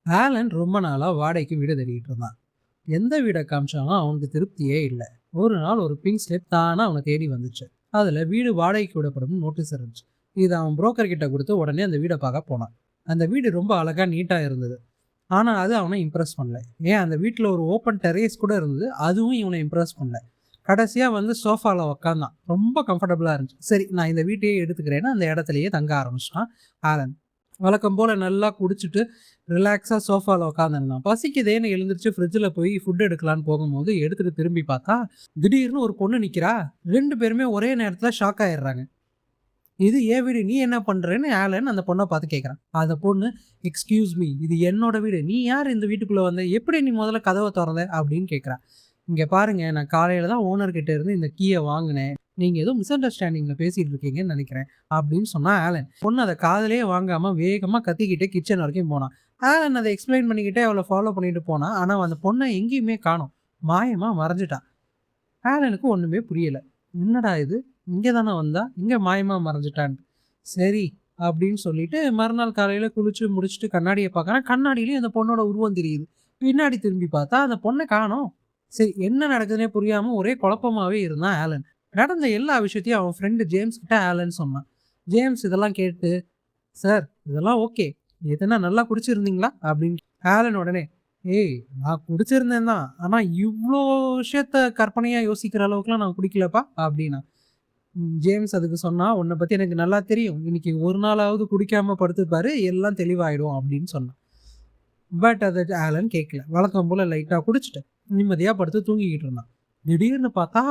Alan ரொம்ப நாளாக வாடகைக்கு வீடு தேடிக்கிட்டு இருந்தான். எந்த வீடை காமிச்சாலும் அவனுக்கு திருப்தியே இல்லை. ஒரு நாள் ஒரு பிங்க் ஸ்லிப் தானே அவனை தேடி வந்துச்சு. அதில் வீடு வாடகைக்கு விடப்படும் நோட்டீஸ் இருந்துச்சு. இது அவன் புரோக்கர் கிட்ட கொடுத்து உடனே அந்த வீடை பார்க்க போனான். அந்த வீடு ரொம்ப அழகாக நீட்டாக இருந்தது. ஆனால் அது அவனை இம்ப்ரெஸ் பண்ணல. ஏன், அந்த வீட்டில் ஒரு ஓப்பன் டெரேஸ் கூட இருந்தது, அதுவும் இவனை இம்ப்ரெஸ் பண்ணல. கடைசியாக வந்து சோஃபாவில் உக்காந்தான். ரொம்ப கம்ஃபர்டபுளாக இருந்துச்சு. சரி, நான் இந்த வீட்டையே எடுத்துக்கிறேன்னு அந்த இடத்துலையே தங்க ஆரம்பிச்சிட்டான் ஆலன். வழக்கம் போல் நல்லா குடிச்சிட்டு ரிலாக்ஸாக சோஃபாவில் உட்காந்துருந்தான். பசிக்குதேன்னு எழுந்திரிச்சு ஃப்ரிட்ஜில் போய் ஃபுட் எடுக்கலான்னு போகும்போது எடுத்துகிட்டு திரும்பி பார்த்தா திடீர்னு ஒரு பொண்ணு நிற்கிறா. 2 பேருமே ஒரே நேரத்தில் ஷாக் ஆயிடுறாங்க. இது ஏன் வீடு, நீ என்ன பண்ணுறேன்னு ஆலன் அந்த பொண்ணை பார்த்து கேட்குறான். அந்த பொண்ணு, எக்ஸ்கியூஸ் மீ, இது என்னோட வீடு, நீ யார் இந்த வீட்டுக்குள்ளே வந்த, எப்படி நீ முதல்ல கதவை திறந்த அப்படின்னு கேட்குறான். இங்கே பாருங்க, நான் காலையில் தான் ஓனர்கிட்ட இருந்து இந்த கீயை வாங்கினேன், நீங்கள் ஏதோ மிஸ் அண்டர்ஸ்டாண்டிங்கில் பேசிகிட்டு இருக்கீங்கன்னு நினைக்கிறேன் அப்படின்னு சொன்னால் ஆலன். பொண்ணு அதை காதலே வாங்காமல் வேகமாக கத்திக்கிட்டே கிச்சன் வரைக்கும் போனான். ஆலன் அதை எக்ஸ்பிளைன் பண்ணிக்கிட்டே அவளை ஃபாலோ பண்ணிட்டு போனான். ஆனால் அந்த பொண்ணை எங்கேயுமே காணோம், மாயமாக மறைஞ்சிட்டான். ஆலனுக்கு ஒன்றுமே புரியலை. என்னடா இது, இங்கே தானே வந்தா, இங்கே மாயமாக மறைஞ்சிட்டான். சரி அப்படின்னு சொல்லிட்டு மறுநாள் காலையில் குளிச்சு முடிச்சுட்டு கண்ணாடியை பார்க்குறேன். கண்ணாடியிலையும் அந்த பொண்ணோட உருவம் தெரியுது. பின்னாடி திரும்பி பார்த்தா அந்த பொண்ணை காணோம். சரி, என்ன நடக்குதுன்னே புரியாமல் ஒரே குழப்பமாகவே இருந்தான் ஆலன். நடந்த எல்லா விஷயத்தையும் அவன் ஃப்ரெண்டு ஜேம்ஸ் கிட்ட ஆலன் சொன்னான். ஜேம்ஸ் இதெல்லாம் கேட்டு, சார் இதெல்லாம் ஓகே, எதுனா நல்லா குடிச்சிருந்தீங்களா அப்படின்னு. ஆலன் உடனே, ஏய் நான் குடிச்சிருந்தேன் தான், ஆனால் இவ்வளோ விஷயத்த கற்பனையாக யோசிக்கிற அளவுக்குலாம் நான் குடிக்கலப்பா அப்படின்னா. ஜேம்ஸ் அதுக்கு சொன்னால், உன்னை பற்றி எனக்கு நல்லா தெரியும், இன்னைக்கு ஒரு நாளாவது குடிக்காமல் படுத்துப்பாரு, எல்லாம் தெளிவாயிடும் அப்படின்னு சொன்னான். பட் அதை ஆலன் கேட்கல. வழக்கம் போல் லைட்டாக குடிச்சிட்டு நிம்மதியாக படுத்து தூங்கிக்கிட்டு இருந்தான். திடீர்னு பார்த்தா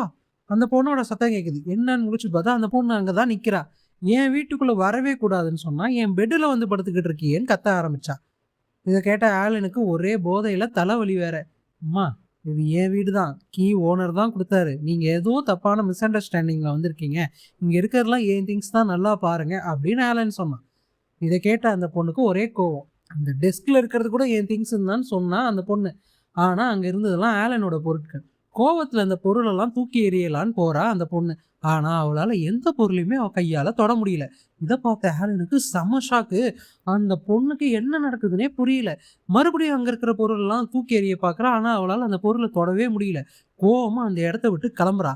அந்த பொண்ணோட சத்தம் கேட்குது. என்னன்னு முடிச்சு பார்த்தா அந்த பொண்ணு அங்கே தான் நிற்கிறா. என் வீட்டுக்குள்ளே வரவே கூடாதுன்னு சொன்னால் என் பெட்டில் வந்து படுத்துக்கிட்டு இருக்கியேன்னு கத்த ஆரம்பிச்சா. இதை கேட்ட ஆலனுக்கு ஒரே போதையில் தலைவலி வேற. அம்மா, இது என் வீடு தான், கீ ஓனர் தான் கொடுத்தாரு, நீங்கள் ஏதோ தப்பான மிஸ் அண்டர்ஸ்டாண்டிங்கில் வந்திருக்கீங்க, இங்கே இருக்கிறதுலாம் என் திங்ஸ் தான், நல்லா பாருங்க அப்படின்னு ஆலன் சொன்னான். இதை கேட்ட அந்த பொண்ணுக்கு ஒரே கோவம். அந்த டெஸ்கில் இருக்கிறது கூட என் திங்ஸ்ன்னு தான் சொன்னால் அந்த பொண்ணு. ஆனால் அங்கே இருந்ததெல்லாம் ஆலனோட பொருட்கள். கோவத்தில் அந்த பொருளெல்லாம் தூக்கி எறியலான்னு போகிறா அந்த பொண்ணு. ஆனால் அவளால் எந்த பொருளையுமே அவள் கையால் தொட முடியல. இதை பார்த்த ஆலனுக்கு செம ஷாக்கு. அந்த பொண்ணுக்கு என்ன நடக்குதுன்னே புரியல. மறுபடியும் அங்கே இருக்கிற பொருளெல்லாம் தூக்கி எறிய பார்க்குறா. ஆனால் அவளால் அந்த பொருளை தொடவே முடியல. கோவமாக அந்த இடத்த விட்டு கிளம்புறா.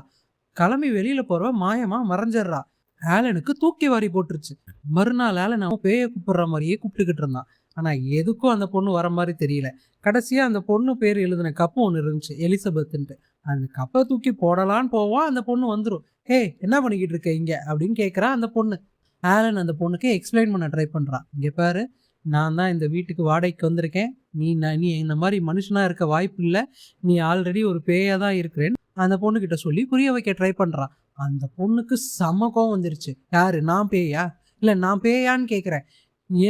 கிளம்பி வெளியில் போகிறவ மாயமாக மறைஞ்சிட்றா. ஆலனுக்கு தூக்கி வாரி போட்டுருச்சு. மறுநாள் ஆலன் அவன் பேயை கூப்பிடுற மாதிரியே கூப்பிட்டுக்கிட்டு இருந்தான். ஆனால் எதுக்கும் அந்த பொண்ணு வர மாதிரி தெரியல. கடைசியாக அந்த பொண்ணு பேர் எழுதின கப்பு ஒன்று இருந்துச்சு, எலிசபெத்துன்ட்டு. அந்த கப்பை தூக்கி போடலான்னு போவான், அந்த பொண்ணு வந்துடும். ஹே, என்ன பண்ணிக்கிட்டு இருக்க இங்கே அப்படின்னு கேட்குறா அந்த பொண்ணு. ஆலன் அந்த பொண்ணுக்கு எக்ஸ்பிளைன் பண்ண ட்ரை பண்ணுறான். இங்கே பாரு, நான் தான் இந்த வீட்டுக்கு வாடகைக்கு வந்திருக்கேன், நீ இந்த மாதிரி மனுஷனாக இருக்க வாய்ப்பு இல்லை, நீ ஆல்ரெடி ஒரு பேயாக தான் இருக்கிறேன்னு அந்த பொண்ணுக்கிட்ட சொல்லி புரிய வைக்க ட்ரை பண்ணுறான். அந்த பொண்ணுக்கு செம கோவம் வந்துருச்சு. யாரு, நான் பேயா? இல்லை நான் பேயான்னு கேட்குறேன்.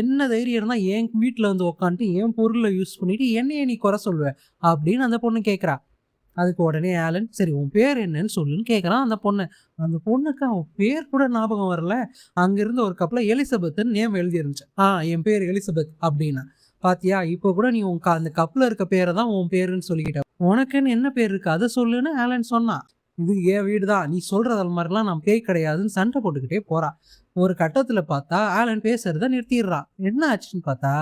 என்ன தைரியம் இருந்தால் என் வீட்டில் வந்து உக்காந்துட்டு என் பொருளை யூஸ் பண்ணிட்டு என்னையே நீ குறை சொல்லுவ அப்படின்னு அந்த பொண்ணு கேட்குறா. அதுக்கு உடனே ஆலன், சரி உன் பேர் என்னன்னு சொல்லுன்னு கேட்குறான் அந்த பொண்ணு. அந்த பொண்ணுக்கு அவன் பேர் கூட ஞாபகம் வரல. அங்கிருந்து ஒரு கப்பில் எலிசபெத்துன்னு நேம் எழுதி இருந்துச்சு. என் பேர் எலிசபெத் அப்படின்னா. பாத்தியா, இப்போ கூட நீ அந்த கப்பில் இருக்க பேரை தான் உன் பேருன்னு சொல்லிக்கிட்ட, உனக்குன்னு என்ன பேர் இருக்கு அதை சொல்லுன்னு ஆலன் சொன்னான். இது என் வீடு தான், நீ சொல்றது மாதிரிலாம் நான் பேய் கிடையாதுன்னு சண்டை போட்டுக்கிட்டே போறா. ஒரு கட்டத்துல பார்த்தா ஆலன் பேசுறத நிறுத்திடுறா. என்ன ஆச்சுன்னு பார்த்தா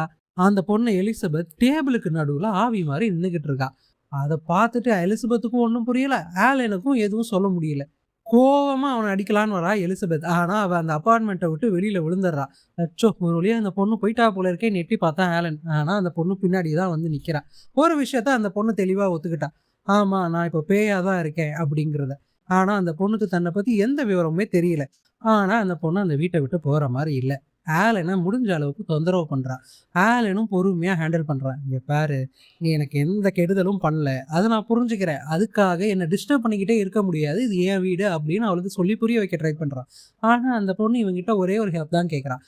அந்த பொண்ணு எலிசபெத் டேபிளுக்கு நடுவுல ஆவி மாதிரி நின்றுகிட்டு இருக்கா. அதை பார்த்துட்டு எலிசபெத்துக்கும் ஒன்றும் புரியல, ஆலனுக்கும் எதுவும் சொல்ல முடியல. கோவமா அவனை அடிக்கலான்னு வரா எலிசபெத். ஆனா அவன் அந்த அப்பார்ட்மெண்ட்டை விட்டு வெளியில விழுந்துடுறா. அச்சோ, ஒரு வழியா அந்த பொண்ணு போயிட்டா போல இருக்கே நெட்டி பார்த்தா ஆலன். ஆனா அந்த பொண்ணு பின்னாடி தான் வந்து நிக்கிறா. ஒரு விஷயத்த அந்த பொண்ணு தெளிவா ஒத்துக்கிட்டா. ஆமா, நான் இப்போ பேயா தான் இருக்கேன் அப்படிங்கிறத. ஆனா அந்த பொண்ணுக்கு தன்னை பத்தி எந்த விவரமுமே தெரியல. ஆனா அந்த பொண்ணு அந்த வீட்டை விட்டு போற மாதிரி இல்லை. ஆலனை முடிஞ்ச அளவுக்கு தொந்தரவு பண்றான். ஆலனும் பொறுமையா ஹேண்டில் பண்றான். இங்க பாரு, நீ எனக்கு எந்த கெடுதலும் பண்ணல, அதை நான் புரிஞ்சுக்கிறேன், அதுக்காக என்னை டிஸ்டர்ப் பண்ணிக்கிட்டே இருக்க முடியாது, இது என் வீடு அப்படின்னு அவளுக்கு சொல்லி புரிய வைக்க ட்ரை பண்றான். ஆனா அந்த பொண்ணு இவங்கிட்ட ஒரே ஒரு ஹெல்ப் தான் கேட்கறான்.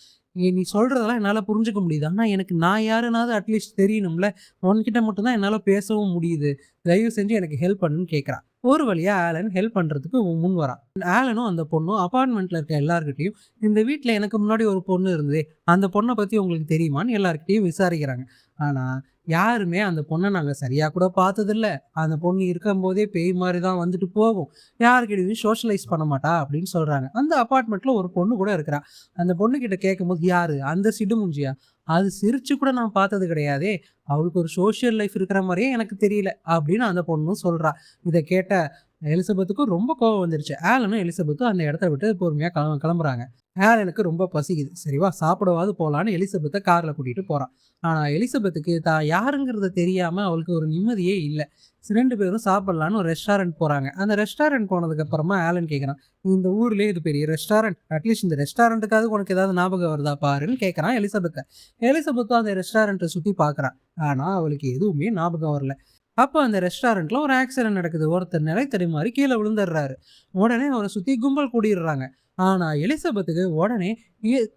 நீ சொல்றதெல்லாம் என்னால் புரிஞ்சுக்க முடியுது, ஆனால் எனக்கு நான் யாருனாவது அட்லீஸ்ட் தெரியணும்ல, உன்கிட்ட மட்டும்தான் என்னால் பேசவும் முடியுது, தயவு செஞ்சு எனக்கு ஹெல்ப் பண்ணுன்னு கேட்குறான். ஒரு வழியாக ஆலன் ஹெல்ப் பண்ணுறதுக்கு முன் வரான். ஆலனும் அந்த பொண்ணும் அப்பார்ட்மெண்ட்டில் இருக்க எல்லாருக்கிட்டையும், இந்த வீட்டில் எனக்கு முன்னாடி ஒரு பொண்ணு இருந்ததே, அந்த பொண்ணை பற்றி உங்களுக்கு தெரியுமான்னு எல்லாருக்கிட்டையும் விசாரிக்கிறாங்க. ஆனால் யாருமே அந்த பொண்ணை நாங்கள் சரியாக கூட பார்த்ததில்ல, அந்த பொண்ணு இருக்கும்போதே பேய் மாதிரி தான் வந்துட்டு போகும், யாருக்கிட்டையும் சோஷியலைஸ் பண்ண மாட்டா அப்படின்னு சொல்கிறாங்க. அந்த அப்பார்ட்மெண்ட்டில் ஒரு பொண்ணு கூட இருக்கிறா. அந்த பொண்ணுக்கிட்ட கேட்கும்போது, யார் அந்த சிடுமுஞ்சியா, அது சிரிச்சு கூட நான் பார்த்தது கிடையாதே! அவளுக்கு ஒரு சோஷியல் லைஃப் இருக்கிற மாரியே எனக்கு தெரியல." அப்படின்னு அந்த பொண்ணும் சொல்றா. இத கேட்ட எலிசபெத்துக்கும் ரொம்ப கோவம் வந்துருச்சு. ஆலனும் எலிசபெத்தும் அந்த இடத்த விட்டு பொறுமையா கிளம்புறாங்க. ஆலனுக்கு ரொம்ப பசிக்குது. சரி வா சாப்பிடவாது போலான்னு எலிசபெத்த கார்ல கூட்டிட்டு போறான். ஆனா எலிசபெத்துக்கு தான் யாருங்கிறது தெரியாம அவளுக்கு ஒரு நிம்மதியே இல்ல. 2 பேரும் சாப்பிடலான்னு ஒரு ரெஸ்டாரண்ட் போறாங்க. அந்த ரெஸ்டாரண்ட் போனதுக்கு அப்புறமா ஆலன் கேட்குறான், "இந்த ஊர்லயே இது பெரிய ரெஸ்டாரண்ட். அட்லீஸ்ட் இந்த ரெஸ்டாரண்ட்டுக்காவது உனக்கு ஏதாவது ஞாபகம் வருதா பாருன்னு" கேட்குறான் எலிசபெத்த. எலிசபெத்தும் அந்த ரெஸ்டாரண்ட்ட சுத்தி பார்க்குறா. ஆனா அவளுக்கு எதுவுமே ஞாபகம் வரல. அப்போ அந்த ரெஸ்டாரண்ட்ல ஒரு ஆக்சிடென்ட் நடக்குது. ஒருத்தர் நிலை தடுமாறி கீழ விழுந்துடுறாரு. உடனே அவர சுத்தி கும்பல் கூடிடுறாங்க. ஆனா எலிசபெத்துக்கு உடனே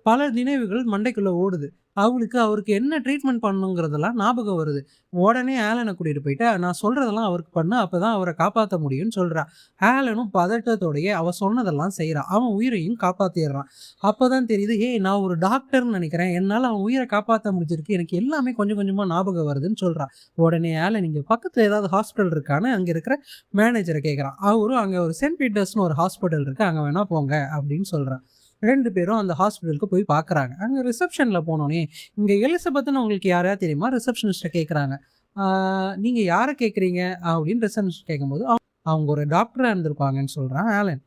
பல நினைவுகள் மண்டைக்குள்ள ஓடுது. அவருக்கு என்ன ட்ரீட்மெண்ட் பண்ணணுங்கிறதெல்லாம் ஞாபகம் வருது. உடனே ஆலன கூட்டிட்டு போயிட்டு, "நான் சொல்றதெல்லாம் அவருக்கு பண்ணு. அப்பதான் அவர காப்பாத்த முடியும்னு" சொல்றா. ஆலனும் பதட்டத்தோடயே அவ சொன்னதெல்லாம் செய்றான். அவன் உயிரையும் காப்பாத்திர்றான். அப்பதான் தெரியுது, "ஏய் நான் ஒரு டாக்டர்ன்னு நெனைக்கிறேன். என்னால அவன் உயிர காப்பாத்த முடிஞ்சிருக்கு. எனக்கு எல்லாமே கொஞ்சம் கொஞ்சமா ஞாபகம் வருதுன்னு" சொல்றா. உடனே ஆலன் இங்க பக்கத்துல ஏதாவது ஹாஸ்பிட்டல் இருக்கான்னு அங்க இருக்கிற மேனேஜர கேட்குறான். அவரும் அங்க ஒரு செயின்ட் பீட்டர்ஸ்ன்னு ஒரு ஹாஸ்பிட்டல் இருக்கு. அங்க வேணா போங்க அப்படின்னு சொல்றான். 2 பேரும் அந்த ஹாஸ்பிட்டலுக்கு போய் பார்க்குறாங்க. அங்க ரிசப்ஷன்ல போனோனே, "இங்க எலிசபெத்ன்னு உங்களுக்கு யாரையாவது தெரியுமா?" ரிசப்ஷனிஸ்ட்ட கேட்குறாங்க. "ஆ நீங்க யார கேட்குறீங்க?" அப்படின்னு ரிசப்ஷனிஸ்ட் கேட்கும்போது, அவங்க ஒரு டாக்டரா இருந்திருப்பாங்கன்னு சொல்றான் ஆலன்.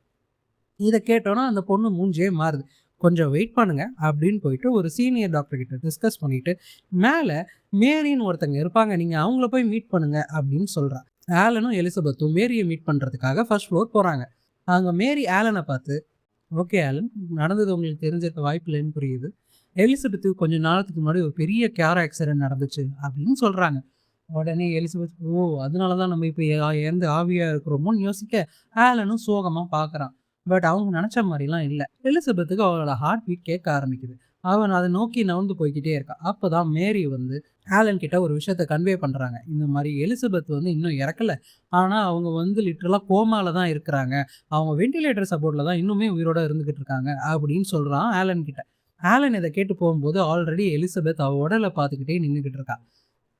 இத கேட்டோனே அந்த பொண்ணு மூஞ்சியே மாறுது. "கொஞ்சம் வெயிட் பண்ணுங்க" அப்படின்னு போயிட்டு ஒரு சீனியர் டாக்டர் கிட்ட டிஸ்கஸ் பண்ணிட்டு, மேல மேரின்னு ஒருத்தங்க இருப்பாங்க. நீங்க அவங்கள போய் மீட் பண்ணுங்க அப்படின்னு சொல்றா. ஆலனும் எலிசபெத்தும் மேரிய மீட் பண்றதுக்காக ஃபர்ஸ்ட் ஃப்ளோர் போறாங்க. அங்க மேரி ஆலன பார்த்து, "ஓகே ஆலன், நடந்தது உங்களுக்கு தெரிஞ்சிருக்க வாய்ப்பில்லைன்னு புரியுது. எலிசபெத்துக்கு கொஞ்ச நாளத்துக்கு முன்னாடி ஒரு பெரிய கார் ஆக்சிடென்ட் நடந்துச்சு" அப்படின்னு சொல்றாங்க. உடனே எலிசபெத், "ஓ! அதனால தான் நம்ம இப்ப இறந்து ஆவியா இருக்கிறோமோன்னு" யோசிக்க, ஆலனும் சோகமா பார்க்குறான். பட் அவங்க நெனச்ச மாரிலாம் இல்ல. எலிசபெத்துக்கு அவளோட ஹார்ட் பீட் கேட்க ஆரம்பிக்குது. அவன் அத நோக்கி நகர்ந்து போய்க்கிட்டே இருக்கான். அப்பதான் மேரி வந்து ஆலன் கிட்ட ஒரு விஷயத்த கன்வே பண்றாங்க. இந்த மாரி எலிசபெத் வந்து இன்னும் இறக்கல. ஆனா அவங்க வந்து லிட்டரலா கோமால தான் இருக்கிறாங்க. அவங்க வென்டிலேட்டர் சப்போர்ட்ல தான் இன்னுமே உயிரோட இருந்துகிட்டு இருக்காங்க அப்படின்னு சொல்றான் ஆலன் கிட்ட. ஆலன் இத கேட்டு போகும்போது ஆல்ரெடி எலிசபெத் அவ உடல பார்த்துக்கிட்டே நின்னுகிட்டு இருக்கா.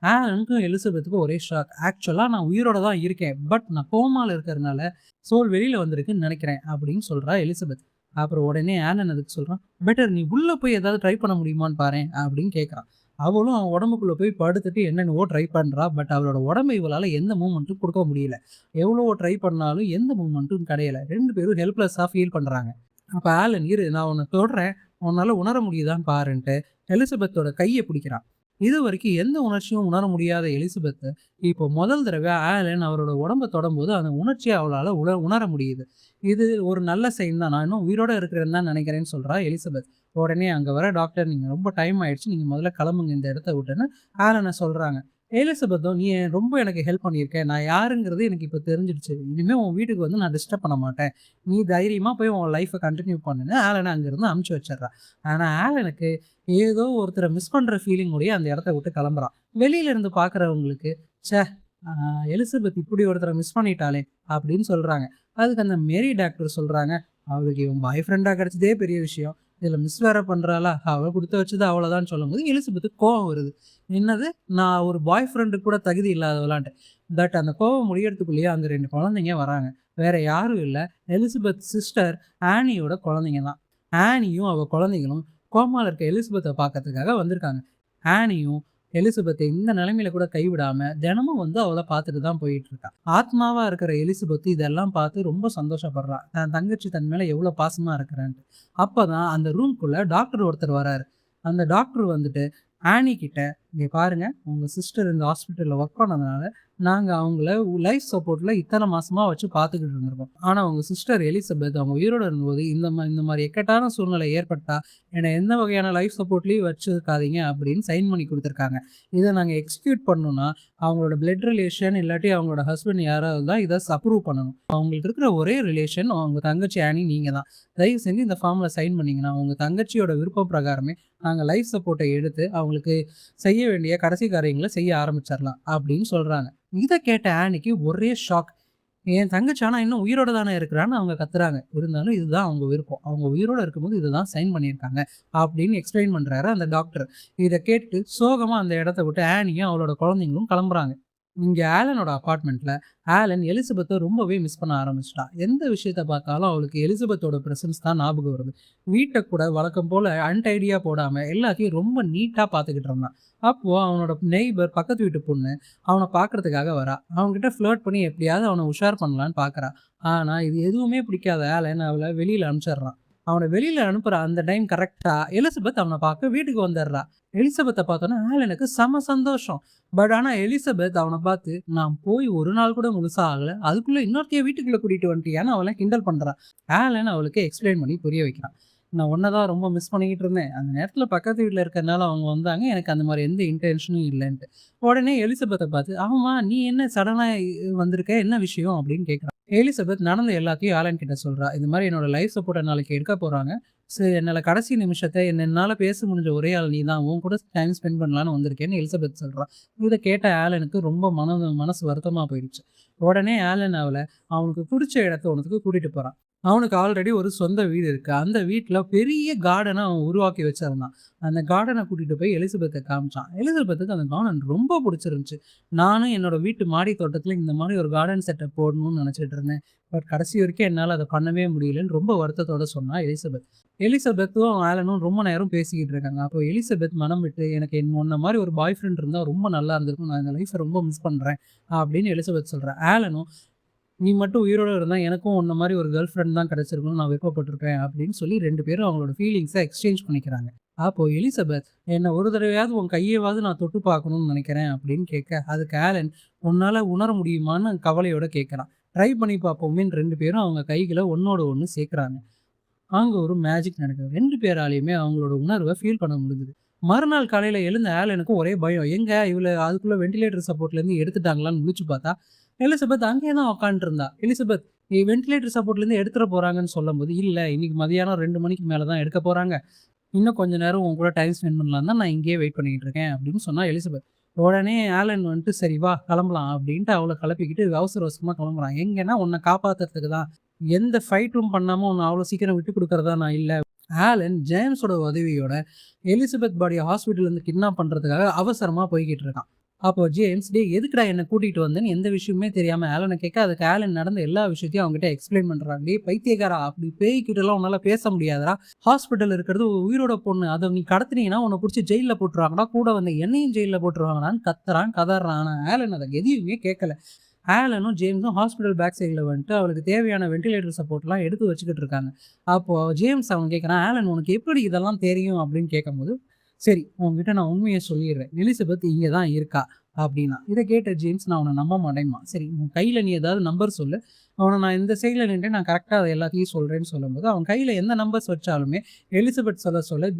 எனக்கும் எலிசபெத்துக்கும் ஒரே ஷாக். ஆக்சுவலா நான் உயிரோட தான் இருக்கேன். பட் நான் கோமால இருக்கிறதுனால சோல் வெளியில வந்திருக்குன்னு நெனைக்கிறேன் அப்படின்னு சொல்றா எலிசபெத். அப்புறம் உடனே ஆலன் அதுக்கு சொல்றான், "பெட்டர் நீ உள்ள போய் ஏதாவது ட்ரை பண்ண முடியுமான்னு பாரேன்" அப்படின்னு கேட்குறான். அவளும் அவன் உடம்புக்குள்ள போய் படுத்துட்டு என்னென்னவோ ட்ரை பண்றா. பட் அவளோட உடம்ப இவளால எந்த மூவ்மெண்ட்டும் குடுக்க முடியல. எவ்வளவோ ட்ரை பண்ணாலும் எந்த மூவ்மெண்ட்டும் கிடையல. 2 பேரும் ஹெல்ப்லெஸ்ஸா ஃபீல் பண்றாங்க. அப்ப ஆலன், "இரு நான் உன்ன தொடுறேன். உன்னால உணர முடியுதான்னு பாருன்ட்டு" எலிசபெத்தோட கைய பிடிக்கிறான். இதுவரைக்கும் எந்த உணர்ச்சியும் உணர முடியாத எலிசபெத், இப்போ முதல் தடவையா ஆலன் அவரோட உடம்ப தொடும்போது, அந்த உணர்ச்சிய அவளால உணர முடியுது. இது ஒரு நல்ல சைன் தான். நான் இன்னும் உயிரோட இருக்கிறேன்னு தான் நினைக்கிறேன்னு சொல்றா எலிசபெத். உடனே அங்க வர டாக்டர், "நீங்க ரொம்ப டைம் ஆயிடுச்சு. நீங்க முதல்ல கிளம்புங்க இந்த இடத்த விட்டுன்னு" ஆலன சொல்றாங்க. எலிசபெத்தும், "நீ ரொம்ப எனக்கு ஹெல்ப் பண்ணியிருக்க. நான் யாருங்கிறது எனக்கு இப்ப தெரிஞ்சிடுச்சு. இனிமே உன் வீட்டுக்கு வந்து நான் டிஸ்டர்ப் பண்ண மாட்டேன். நீ தைரியமா போய் உன் லைஃப்ப கன்டின்யூ பண்ணுன்னு" ஆலன அங்கிருந்து அனுப்பிச்சு வச்சுர்றா. ஆனா ஆலனுக்கு ஏதோ ஒருத்தர மிஸ் பண்ற ஃபீலிங்கோடயே அந்த இடத்த விட்டு கிளம்புறான். வெளியில இருந்து பார்க்குறவங்களுக்கு, "ச்சே! அ எலிசபெத் இப்படி ஒருத்தர மிஸ் பண்ணிட்டாளே!" அப்படின்னு சொல்றாங்க. அதுக்கு அந்த மேரி டாக்டர் சொல்றாங்க, "அவளுக்கு இவன் பாய் ஃப்ரெண்டா கிடைச்சதே பெரிய விஷயம். இதுல மிஸ் வேற பண்றாளா? அவ குடுத்து வச்சது அவ்வளோதான்னு" சொல்லும்போது எலிசபெத்துக்கு கோவம் வருது. என்னது? நான் ஒரு பாய் ஃப்ரெண்டுக்கு கூட தகுதி இல்லாதவளான்ட்டு. பட் அந்த கோவம் முடியறதுக்குள்ளேயே அங்க 2 குழந்தைங்க வராங்க. வேற யாரும் இல்ல. எலிசபெத் சிஸ்டர் ஆனியோட குழந்தைங்க தான். ஆனியும் அவ குழந்தைகளும் கோமால இருக்க எலிசபெத்த பார்க்கறதுக்காக வந்திருக்காங்க. ஆனியும் எலிசபெத்த இந்த நிலைமையில கூட கைவிடாம, தினமும் வந்து அவள பார்த்துட்டு தான் போயிட்டுருக்கா. ஆத்மாவா இருக்கிற எலிசபெத் இதெல்லாம் பார்த்து ரொம்ப சந்தோஷப்படுறா. தன் தங்கச்சி தன் மேல எவ்வளோ பாசமா இருக்கிறான்ட்டு. அப்பதான் அந்த ரூம்க்குள்ள டாக்டர் ஒருத்தர் வராரு. அந்த டாக்டர் வந்துட்டு ஆனி கிட்ட, "இங்க பாருங்க, உங்க சிஸ்டர் இந்த ஹாஸ்பிட்டல்ல ஒர்க் பண்ணதுனால, நாங்க அவங்கள லைஃப் சப்போர்ட்ல இத்தன மாசமா வச்சு பார்த்துக்கிட்டு இருந்திருக்கோம். ஆனா உங்க சிஸ்டர் எலிசபெத் அவங்க உயிரோட இருந்தபோது இந்த மாரி இக்கட்டான சூழ்நிலை ஏற்பட்டா, என்ன எந்த வகையான லைஃப் சப்போர்ட்லயும் வச்சிருக்காதீங்க" அப்படின்னு சைன் பண்ணி குடுத்துருக்காங்க. இத நாங்க எக்ஸிக்யூட் பண்ணணும்னா, அவங்களோட பிளட் ரிலேஷன் இல்லாட்டி அவங்களோட ஹஸ்பண்ட் யாராவது தான் இத அப்ரூவ் பண்ணணும். அவங்களுக்கு இருக்கிற ஒரே ரிலேஷன் அவங்க தங்கச்சி ஆனி நீங்க தான். தயவு செஞ்சு இந்த ஃபார்ம்ல சைன் பண்ணீங்கன்னா, உங்க தங்கச்சியோட விருப்பம் பிரகாரமே நாங்க லைஃப் சப்போர்ட்ட எடுத்து அவங்களுக்கு செய்ய வேண்டிய கடைசி காரியங்கள செய்ய ஆரம்பிச்சிரலாம் அப்படின்னு சொல்றாங்க. இத கேட்ட ஆனிக்கு ஒரே ஷாக். என் தங்கச்சி ஆனா இன்னும் உயிரோட தானே இருக்கிறான்னு அவங்க கத்துறாங்க. இருந்தாலும் இதுதான் அவங்க விருப்பம். அவங்க உயிரோட இருக்கும்போது இதுதான் சைன் பண்ணியிருக்காங்க அப்படின்னு எக்ஸ்பிளைன் பண்றாரு அந்த டாக்டர். இத கேட்டு சோகமா அந்த இடத்த விட்டு ஆனியும் அவளோட குழந்தைங்களும் கிளம்புறாங்க. இங்கே ஆலனோட அப்பார்ட்மெண்ட்டில் ஆலன் எலிசபெத்தை ரொம்பவே மிஸ் பண்ண ஆரம்பிச்சிட்டான். எந்த விஷயத்தை பார்த்தாலும் அவளுக்கு எலிசபெத்தோட ப்ரெசன்ஸ் தான் ஞாபகம் வருது. வீட்டை கூட வழக்கம் போல் அன்டைடியாக போடாமல் எல்லாத்தையும் ரொம்ப நீட்டாக பார்த்துக்கிட்டு இருந்தான். அப்போது அவனோட நெய்பர் பக்கத்து வீட்டு பொண்ணு அவனை பார்க்கறதுக்காக வரா. அவன்கிட்ட ஃப்ளர்ட் பண்ணி எப்படியாவது அவனை உஷார் பண்ணலான்னு பார்க்குறா. ஆனால் இது எதுவுமே பிடிக்காத ஆலன் அவளை வெளியில் அனுப்பிச்சிடுறான். அவனை வெளியில் அனுப்புகிற அந்த டைம் கரெக்டாக எலிசபெத் அவனை பார்க்க வீட்டுக்கு வந்துடுறா. எலிசபெத்தை பார்த்தோன்னா ஆலனுக்கு செம சந்தோஷம். பட் ஆனால் எலிசபெத் அவனை பார்த்து, நான் போய் ஒரு நாள் கூட முழுசா ஆகலை, அதுக்குள்ளே இன்னொருத்தைய வீட்டுக்குள்ளே கூட்டிகிட்டு வந்துட்டியான்னு அவளை கிண்டல் பண்ணுறான். ஆலன் அவளுக்கு எக்ஸ்பிளைன் பண்ணி புரிய வைக்கிறான். நான் ஒன்றை தான் ரொம்ப மிஸ் பண்ணிக்கிட்டு இருந்தேன். அந்த நேரத்தில் பக்கத்து வீட்டில் இருக்கிறதுனால அவங்க வந்தாங்க. எனக்கு அந்த மாதிரி எந்த இன்டென்ஷனும் இல்லைன்ட்டு. உடனே எலிசபெத்தை பார்த்து, ஆமா நீ என்ன சடனாக வந்திருக்க, என்ன விஷயம் அப்படின்னு கேட்குறான். எலிசபெத் நடந்த எல்லாத்தையும் ஆலன் கிட்ட சொல்கிறா. இது மாதிரி என்னோட லைஃப் சப்போர்ட்டை நாளைக்கு எடுக்க போகிறாங்க. சரி, என்னால் கடைசி நிமிஷத்தை என்னால் பேச முடிஞ்ச ஒரே ஆள் நீ தான், உன் கூட டைம் ஸ்பெண்ட் பண்ணலான்னு வந்திருக்கேன்னு எலிசபெத் சொல்கிறான். இதை கேட்ட ஆலனுக்கு ரொம்ப மனசு வருத்தமாக போயிடுச்சு. உடனே ஆலன் அவளை அவனுக்கு பிடிச்ச இடத்த ஒன்றுக்கு கூட்டிகிட்டு போகிறான். அவனுக்கு ஆல்ரெடி ஒரு சொந்த வீடு இருக்குது. அந்த வீட்டில் பெரிய கார்டனை அவன் உருவாக்கி வச்சிருந்தான். அந்த கார்டனை கூட்டிகிட்டு போய் எலிசபெத்தை காமிச்சான். எலிசபெத்துக்கு அந்த கார்டன் ரொம்ப பிடிச்சிருந்துச்சு. நானும் என்னோட வீட்டு மாடி தோட்டத்தில் இந்த மாதிரி ஒரு கார்டன் செட்டப் போடணும்னு நினச்சிட்டு இருந்தேன். பட் கடைசி வரைக்கும் என்னால் அதை பண்ணவே முடியலன்னு ரொம்ப வருத்தத்தோடு சொன்னான் எலிசபெத். எலிசபெத்தும் ஆலனும் ரொம்ப நேரம் பேசிக்கிட்டு இருக்காங்க. அப்போ எலிசபெத் மனம் விட்டு, எனக்கு உன்ன மாதிரி ஒரு பாய் ஃப்ரெண்ட் இருந்தால் ரொம்ப நல்லா இருந்திருக்கும், நான் இந்த லைஃப்பை ரொம்ப மிஸ் பண்ணுறேன் அப்படின்னு எலிசபெத் சொல்கிறேன். ஆலனும், நீ மட்டும் உயிரோடு இருந்தால் எனக்கும் உன்ன மாதிரி ஒரு கேர்ள் ஃப்ரெண்ட் தான் கிடச்சிருக்கணும்னு நான் விருப்பப்பட்டிருப்பேன் அப்படின்னு சொல்லி 2 பேரும் அவங்களோட ஃபீலிங்ஸை எக்ஸ்சேஞ்ச் பண்ணிக்கிறாங்க. அப்போது எலிசபெத், என்னை ஒரு தடவையாவது உன் கையவாவது நான் தொட்டு பார்க்கணும்னு நினைக்கிறேன் அப்படின்னு கேட்க, அதுக்கு ஆலன், உன்னால் உணர முடியுமான்னு கவலையோடு கேட்குறான். ட்ரை பண்ணி பார்ப்போமேன்னு 2 பேரும் அவங்க கைகளை ஒன்றோட ஒன்று சேர்க்குறாங்க. அங்கே ஒரு மேஜிக் நடக்குது. 2 பேராலையுமே அவங்களோட உணர்வை ஃபீல் பண்ண முடிஞ்சுது. மறுநாள் காலையில் எழுந்த ஆலனுக்கும் ஒரே பயம். எங்கே இவ்வளோ அதுக்குள்ளே வெண்டிலேட்டர் சப்போர்ட்லேருந்து எடுத்துட்டாங்களான்னு முடிச்சு பார்த்தா எலிசபெத் அங்கேயே தான் உட்காந்துருந்தா. எலிசபெத், நீ வெண்டிலேட்டர் சப்போர்ட்லேருந்து எடுத்துகிற போகிறாங்கன்னு சொல்லும்போது, இல்லை இன்னைக்கு மதியானம் 2 மணிக்கு மேலே தான் எடுக்க போகிறாங்க, இன்னும் கொஞ்சம் நேரம் உன் கூட டைம் ஸ்பெண்ட் பண்ணலாம் தான் நான் இங்கேயே வெயிட் பண்ணிக்கிட்டு இருக்கேன் அப்படின்னு சொன்னால் எலிசபெத். உடனே ஆலன் வந்துட்டு, சரி வா கிளம்பலாம் அப்படின்ட்டு அவளை கிளப்பிக்கிட்டு அவசர அவசரமாக கிளம்புறான். எங்கன்னா உன்னை காப்பாற்றுறதுக்கு தான், எந்த ஃபைட்டும் பண்ணாமல் உன்னை அவ்வளோ சீக்கிரம் விட்டு கொடுக்குறதா நான் இல்லை. ஆலன் ஜேம்ஸோட உதவியோட எலிசபெத் பாடியை ஹாஸ்பிட்டல்லேருந்து கிட்னாப் பண்ணுறதுக்காக அவசரமாக போய்கிட்டு இருக்கான். அப்போ ஜேம்ஸ், டே எதுக்குடா என்னை கூட்டிகிட்டு வந்தேன்னு எந்த விஷயமே தெரியாமல் ஆலனை கேட்க, அதுக்கு ஆலன் நடந்த எல்லா விஷயத்தையும் அவங்ககிட்ட எக்ஸ்பிளைன் பண்ணுறாங்க. டே பைத்தியக்காரா, அப்படி பேய்கிட்டலாம் உன்னால் பேச முடியாதரா, ஹாஸ்பிட்டல் இருக்கிறது உயிரோட பொண்ணு, அதை நீ கடத்தினீங்கன்னா உன்னை பிடிச்சி ஜெயிலில் போட்டுருவாங்கடா, கூட வந்து என்னையும் ஜெயிலில் போட்டுருவாங்கடான்னு கத்துறான் கதறான். ஆனால் ஆலன் அதை எதையுமே கேட்கல. ஆலனும் ஜேம்ஸும் ஹாஸ்பிட்டல் பேக் சைடில் வந்துட்டு அவளுக்கு தேவையான வெண்டிலேட்டர் சப்போர்ட்லாம் எடுத்து வச்சுக்கிட்டு இருக்காங்க. அப்போது ஜேம்ஸ் அவன் கேட்குறான், ஆலன் உனக்கு எப்படி இதெல்லாம் தெரியும் அப்படின்னு கேட்கும்போது, சரி உங்ககிட்ட நான் உண்மையை சொல்லிடுறேன், எலிசபெத் இங்கே தான் இருக்கா அப்படின்னா. இதை கேட்ட ஜேம்ஸ், நான் அவனை நம்ப மாட்டேன்மா. சரி உன் கையில் நீ ஏதாவது நம்பர் சொல்லு, அவனை நான் இந்த சைடில் நின்று நான் கரெக்டாக அதை எல்லாத்தையும் சொல்கிறேன்னு சொல்லும்போது, அவன் கையில் எந்த நம்பர்ஸ் வச்சாலுமே எலிசபெத் சொல்ல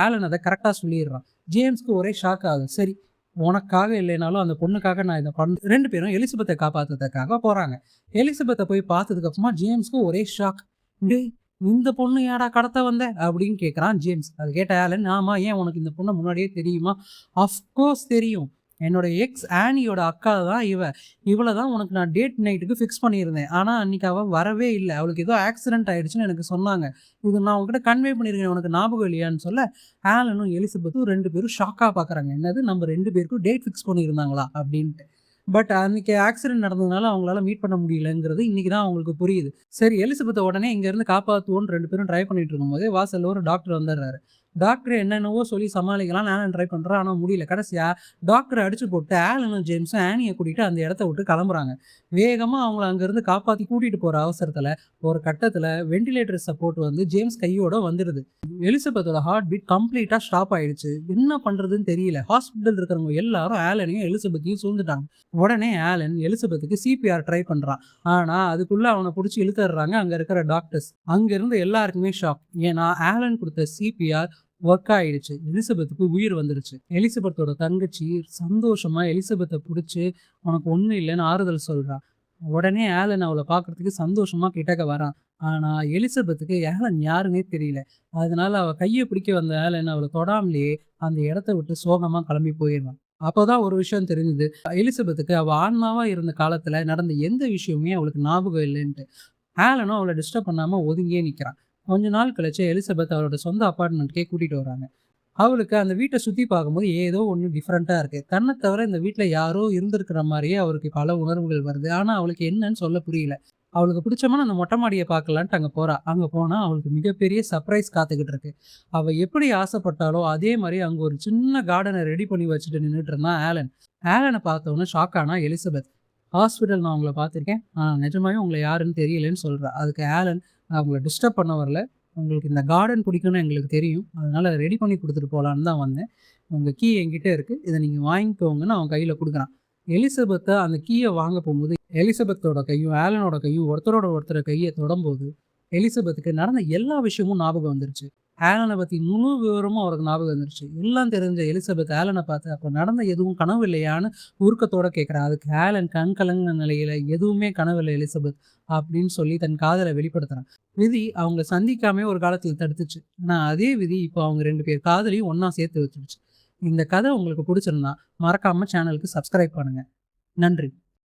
ஆலன் அதை கரெக்டாக சொல்லிடுறான். ஜேம்ஸ்க்கு ஒரே ஷாக் ஆகுது. சரி, உனக்காக இல்லைனாலும் அந்த பொண்ணுக்காக நான் இதை 2 பேரும் எலிசபெத்தை காப்பாற்றுறதுக்காக போகிறாங்க. எலிசபெத்தை போய் பார்த்ததுக்கப்புறமா ஜேம்ஸ்க்கு ஒரே ஷாக். டேய், இந்த பொண்ணு ஏடா கடத்த வந்த அப்படின்னு கேட்குறான் ஜேம்ஸ். அது கேட்ட ஆலன், ஆமாம், ஏன் உனக்கு இந்த பொண்ணை முன்னாடியே தெரியுமா? அஃப்கோர்ஸ் தெரியும், என்னோட எக்ஸ் ஆனியோட அக்கா தான் இவளை தான் உனக்கு நான் டேட் நைட்டுக்கு ஃபிக்ஸ் பண்ணியிருந்தேன். ஆனால் அன்றைக்கி அவள் வரவே இல்லை, அவளுக்கு ஏதோ ஆக்சிடென்ட் ஆகிடுச்சுன்னு எனக்கு சொன்னாங்க. இது நான் உங்ககிட்ட கன்வே பண்ணியிருக்கேன், உனக்கு ஞாபகம் இல்லையான்னு சொல்ல ஆலனும் எலிசபெத்தும் 2 பேரும் ஷாக்காக பார்க்குறாங்க. என்னது, நம்ம 2 பேருக்கும் டேட் ஃபிக்ஸ் பண்ணியிருந்தாங்களா அப்படின்ட்டு. பட் அன்றைக்கி ஆக்சிடென்ட் நடந்ததுனால அவங்களால மீட் பண்ண முடியலங்கிறது இன்றைக்கி தான் அவங்களுக்கு புரியுது. சரி, எலிசபெத்தை உடனே இங்கேருந்து காப்பாற்றுவோன்னு 2 பேரும் ட்ரை பண்ணிட்டு இருக்கும்போதே வாசலில் ஒரு டாக்டர் வந்துடுறாரு. டாக்டர் என்னென்னவோ சொல்லி சமாளிக்கலாம் ஆலன் ட்ரை பண்ணுறான், ஆனால் முடியல. கடைசியாக டாக்டரை அடிச்சு போட்டு ஆலனும் ஜேம்ஸும் ஆனியை கூட்டிகிட்டு அந்த இடத்த விட்டு கிளம்புறாங்க. வேகமாக அவங்கள அங்கேருந்து காப்பாற்றி கூட்டிகிட்டு போகிற அவசரத்தில் ஒரு கட்டத்தில் வெண்டிலேட்டர் சப்போர்ட் வந்து ஜேம்ஸ் கையோடு வந்துடுது. எலிசபெத்தோட ஹார்ட் பீட் கம்ப்ளீட்டாக ஸ்டாப் ஆகிடுச்சு. என்ன பண்ணுறதுன்னு தெரியல. ஹாஸ்பிட்டல் இருக்கிறவங்க எல்லாரும் ஆலனையும் எலிசபெத்தையும் சூழ்ந்துட்டாங்க. உடனே ஆலன் எலிசபெத்துக்கு சிபிஆர் ட்ரை பண்ணுறான். ஆனால் அதுக்குள்ளே அவனை பிடிச்சி இழுத்துடுறாங்க அங்கே இருக்கிற டாக்டர்ஸ். அங்கேருந்து எல்லாருக்குமே ஷாக். ஏன்னா ஆலன் கொடுத்த சிபிஆர் ஒர்க் ஆயிடுச்சு. எலிசபெத்துக்கு உயிர் வந்துடுச்சு. எலிசபெத்தோட தங்கச்சி சந்தோஷமா எலிசபெத்தை பிடிச்சி உனக்கு ஒன்றும் இல்லைன்னு ஆறுதல் சொல்றான். உடனே ஆலன் அவளை பார்க்கறதுக்கு சந்தோஷமா கிட்டக்க வரான். ஆனா எலிசபெத்துக்கு ஆலன் யாருன்னே தெரியல. அதனால அவ கையை பிடிக்க வந்த ஆலன் அவளை தொடாமலேயே அந்த இடத்த விட்டு சோகமா கிளம்பி போயிடுவான். அப்போதான் ஒரு விஷயம் தெரிஞ்சுது. எலிசபெத்துக்கு அவள் ஆன்மாவா இருந்த காலத்துல நடந்த எந்த விஷயமுமே அவளுக்கு ஞாபகம் இல்லைன்ட்டு. ஆலனும் அவளை டிஸ்டர்ப் பண்ணாம ஒதுங்கியே நிற்கிறான். கொஞ்ச நாள் கழிச்சு எலிசபெத் அவரோட சொந்த அப்பார்ட்மெண்ட்கே கூட்டிட்டு வராங்க. அவளுக்கு அந்த வீட்ட சுத்தி பார்க்கும்போது ஏதோ ஒண்ணு டிஃபரெண்ட்டா இருக்கு. தன்ன தவிர இந்த வீட்ல யாரோ இருந்திருக்கிற மாரியே அவருக்கு பல உணர்வுகள் வருது. ஆனா அவளுக்கு என்னன்னு சொல்ல புரியல. அவளுக்கு பிடிச்சமான அந்த மொட்டை மாடிய பார்க்கலான்ட்டு அங்க போறா. அங்க போனா அவளுக்கு மிகப்பெரிய சர்ப்ரைஸ் காத்துக்கிட்டு இருக்கு. அவ எப்படி ஆசைப்பட்டாளோ அதே மாரி அங்க ஒரு சின்ன கார்டன ரெடி பண்ணி வச்சுட்டு நின்னுட்டு இருந்தான் ஆலன். ஆலன பார்த்தவுனே ஷாக் ஆனா எலிசபெத். ஹாஸ்பிட்டல் நான் உங்கள பார்த்துருக்கேன். நிஜமாவே உங்கள யாருன்னு தெரியலன்னு சொல்றா. அதுக்கு ஆலன், நான் உங்கள டிஸ்டர்ப் பண்ண வரல. உங்களுக்கு இந்த கார்டன் பிடிக்கும்னு எங்களுக்கு தெரியும். அதனால ரெடி பண்ணி குடுத்துட்டு போலான்னு தான் வந்தேன். உங்க கீ என்கிட்ட இருக்கு. இத நீங்க வாங்கிக்கோங்கன்னு அவன் கையில குடுக்குறான். எலிசபெத்த அந்த கீய வாங்க போம்போது, எலிசபெத்தோட கையும், ஆலனோட கையும் ஒருத்தரோட ஒருத்தர் கைய தொடம்போது, எலிசபெத்துக்கு நடந்த எல்லா விஷயமும் ஞாபகம் வந்துருச்சு. ஆலன பத்தி முழு விவரமும் அவருக்கு ஞாபகம் வந்துருச்சு. எல்லாம் தெரிஞ்ச எலிசபெத் ஆலன பார்த்து, "அப்ப நடந்த எதுவும் கனவு இல்லையான்னு?" உருக்கத்தோட கேட்கிறா. அதுக்கு ஆலன் கண் கலங்கின நிலையில, "எதுவுமே கனவில்ல எலிசபெத்" அப்படின்னு சொல்லி தன் காதல வெளிப்படுத்துறான். விதி அவங்கள சந்திக்காமயே ஒரு காலத்துல தடுத்துச்சு. ஆனா அதே விதி இப்போ அவங்க 2 பேர் காதலையும் ஒண்ணா சேர்த்து வச்சுடுச்சு. இந்த கதை உங்களுக்கு புடிச்சிருந்தா, மறக்காம சேனலுக்கு சப்ஸ்கிரைப் பண்ணுங்க. நன்றி.